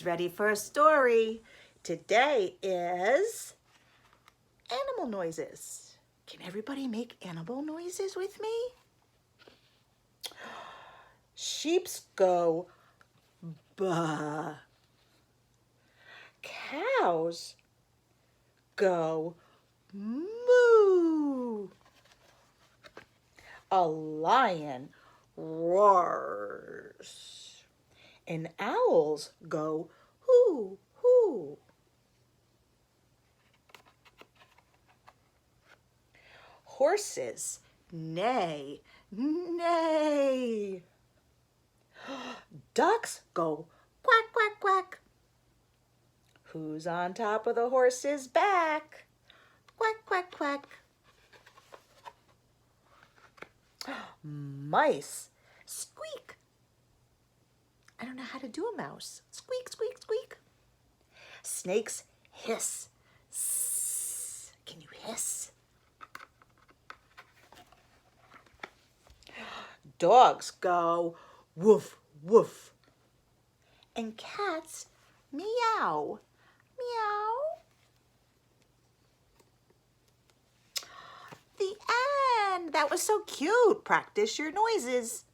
Ready for a story? Today is animal noises. Can everybody make animal noises with me? Sheeps go baa. Cows go moo. A lion roars. And owls go hoo, hoo. Horses neigh, neigh. Ducks go quack, quack, quack. Who's on top of the horse's back? Quack, quack, quack. Mice squeak. I don't know how to do a mouse. Squeak, squeak, squeak. Snakes hiss. Sss. Can you hiss? Dogs go woof, woof. And cats meow, meow. The end. That was so cute. Practice your noises.